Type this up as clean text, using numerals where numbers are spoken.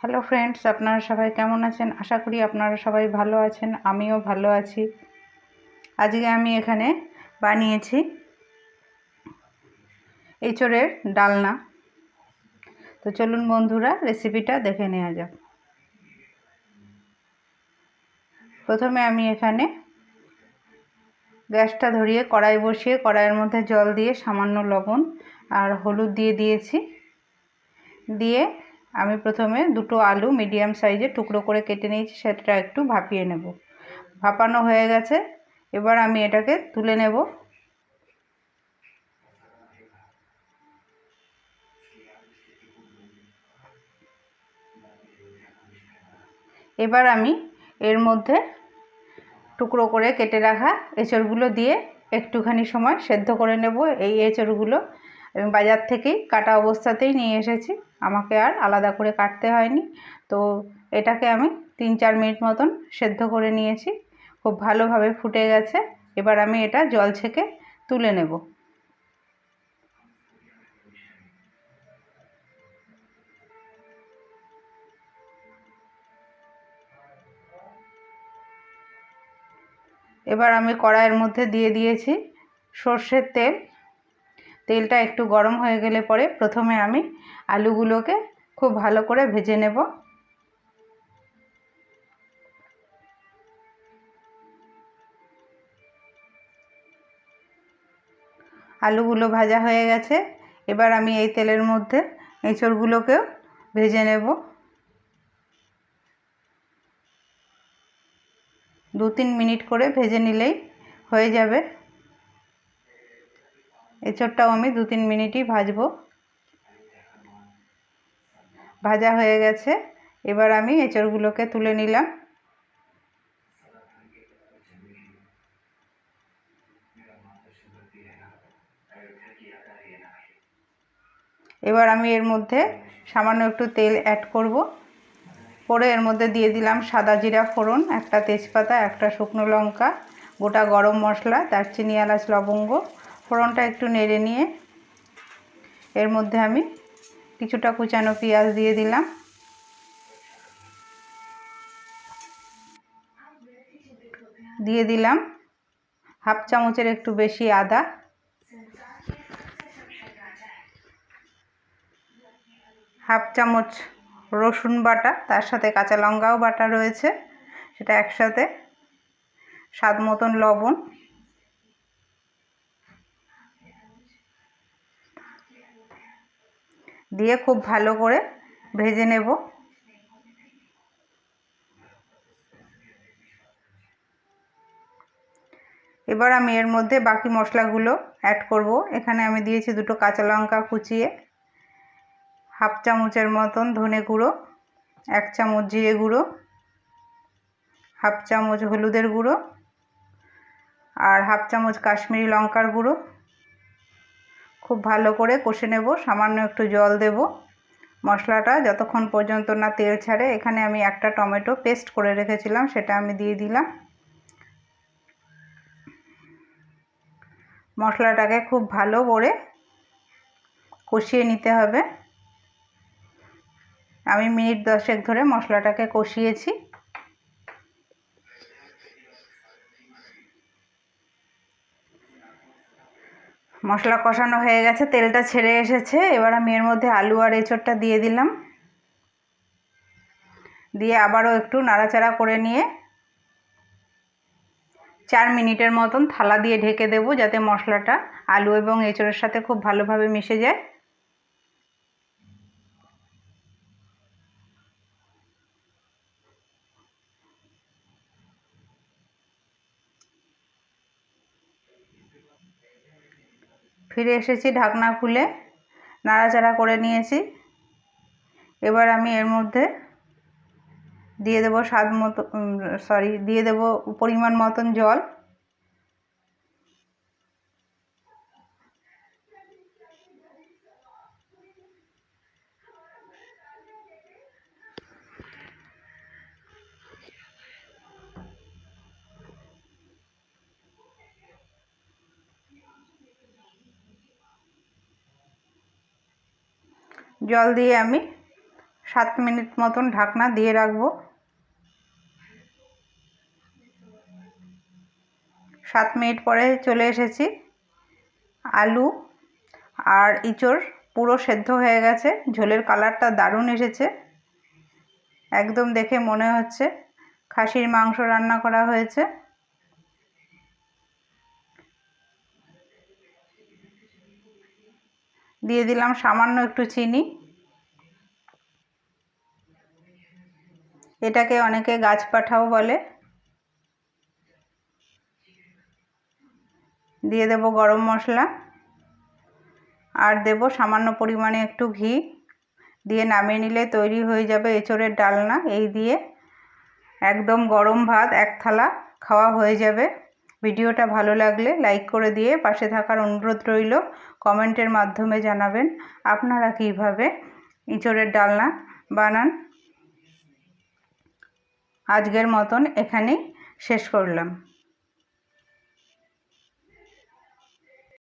Hello friends, আপনারা সবাই কেমন আছেন? আশা করি আপনারা সবাই ভালো আছেন। আমিও ভালো আছি। আজকে আমি এখানে বানিয়েছি এঁচোড়ের ডালনা। তো চলুন বন্ধুরা, রেসিপিটা দেখে নেওয়া যাক। প্রথমে আমি এখানে গ্যাসটা ধরিয়ে কড়াই বসিয়ে কড়াইয়ের মধ্যে জল দিয়ে সামান্য লবণ আর হলুদ দিয়েছি। দিয়ে আমি প্রথমে দুটো আলু মিডিয়াম সাইজের টুকরো করে কেটে নিয়েছি, সেটা একটু ভাপিয়ে নেব। ভাপানো হয়ে গেছে, এবার আমি এটাকে তুলে নেব। এবার আমি এর মধ্যে টুকরো করে কেটে রাখা এঁচড়গুলো দিয়ে একটুখানি সময় সেদ্ধ করে নেব। এই এঁচড়গুলো আমি বাজার থেকেই কাটা অবস্থাতেই নিয়ে এসেছি, আমাকে আর আলাদা করে কাটতে হয়নি। তো এটাকে আমি 3-4 মিনিট মতন সেদ্ধ করে নিয়েছি। খুব ভালোভাবে ফুটে গেছে। এবার আমি এটা জল ছেঁকে তুলে নেব। এবার আমি কড়াইয়ের মধ্যে দিয়ে দিয়েছি সর্ষের তেল। তেলটা একটু গরম হয়ে গেলে পরে প্রথমে আমি আলুগুলোকে খুব ভালো করে ভেজে নেব। আলুগুলো ভাজা হয়ে গেছে। এবার আমি এই তেলের মধ্যে এঁচড়গুলোকেও ভেজে নেব। 2-3 মিনিট করে ভেজে নিলেই হয়ে যাবে। এঁচড়টাও আমি 2-3 মিনিটই ভাজবো। ভাজা হয়ে গেছে, এবার আমি এঁচড়গুলোকে তুলে নিলাম। এবার আমি এর মধ্যে সামান্য একটু তেল অ্যাড করব। করে এর মধ্যে দিয়ে দিলাম সাদা জিরা ফোড়ন, একটা তেজপাতা, একটা শুকনো লঙ্কা, গোটা গরম মশলা, দারচিনি, এলাচ, লবঙ্গ। ফোড়নটা একটু নেড়ে নিয়ে এর মধ্যে আমি কিছুটা কুচানো পেঁয়াজ দিয়ে দিলাম। দিয়ে দিলাম হাফ চামচের একটু বেশি আদা, হাফ চামচ রসুন বাটা, তার সাথে কাঁচা লঙ্কাও বাটা রয়েছে, সেটা একসাথে, স্বাদ মতন লবণ। দিয়ে খুব ভালো করে ভেজে নেব। এবার আমি এর মধ্যে বাকি মশলাগুলো অ্যাড করব। এখানে আমি দিয়েছি দুটো কাঁচা লঙ্কা কুচিয়ে, হাফ চামচের মতন ধনে গুঁড়ো, 1 চামচ জিরে গুঁড়ো, হাফ চামচ হলুদের গুঁড়ো আর হাফ চামচ কাশ্মীরি লঙ্কার গুঁড়ো। খুব ভালো করে কষে নেব। সামান্য একটু জল দেব মশলাটা যতক্ষণ পর্যন্ত না তেল ছাড়ে। এখানে আমি একটা টমেটো পেস্ট করে রেখেছিলাম, সেটা আমি দিয়ে দিলাম। মশলাটাকে খুব ভালো করে কষিয়ে নিতে হবে। আমি মিনিট 10 ধরে মশলাটাকে কষিয়েছি। মশলা কষানো হয়ে গেছে, তেলটা ছেড়ে এসেছে। এবার আমি এর মধ্যে আলু আর এঁচড়টা দিয়ে দিলাম। দিয়ে আবারও একটু নাড়াচাড়া করে নিয়ে 4 মিনিটের মতন থালা দিয়ে ঢেকে দেব, যাতে মশলাটা আলু এবং এঁচড়ের সাথে খুব ভালোভাবে মিশে যায়। ফিরে এসেছি ঢাকনা খুলে, নাড়াচাড়া করে নিয়েছি। এবার আমি এর মধ্যে দিয়ে দেব দিয়ে দেব পরিমাণ মতন জল। জল দিয়ে আমি 7 মিনিট মতন ঢাকনা দিয়ে রাখবো। 7 মিনিট পরে চলে এসেছি। আলু আর ইঁচড় পুরো সেদ্ধ হয়ে গেছে, ঝোলের কালারটা দারুণ এসেছে। একদম দেখে মনে হচ্ছে খাসির মাংস রান্না করা হয়েছে। দিয়ে দিলাম সামান্য একটু চিনি। এটাকে অনেকে গাছপাঠাও বলে। দিয়ে দেব গরম মশলা আর দেব সামান্য পরিমাণে একটু ঘি। দিয়ে নামিয়ে নিলে তৈরি হয়ে যাবে এঁচোড়ের ডালনা। এই দিয়ে একদম গরম ভাত এক থালা খাওয়া হয়ে যাবে। ভিডিওটা ভালো লাগলে লাইক করে দিয়ে পাশে থাকার অনুরোধ রইল। কমেন্টের মাধ্যমে জানাবেন আপনারা কীভাবে এঁচোড়ের ডালনা বানান। আজকের মতন এখানেই শেষ করলাম।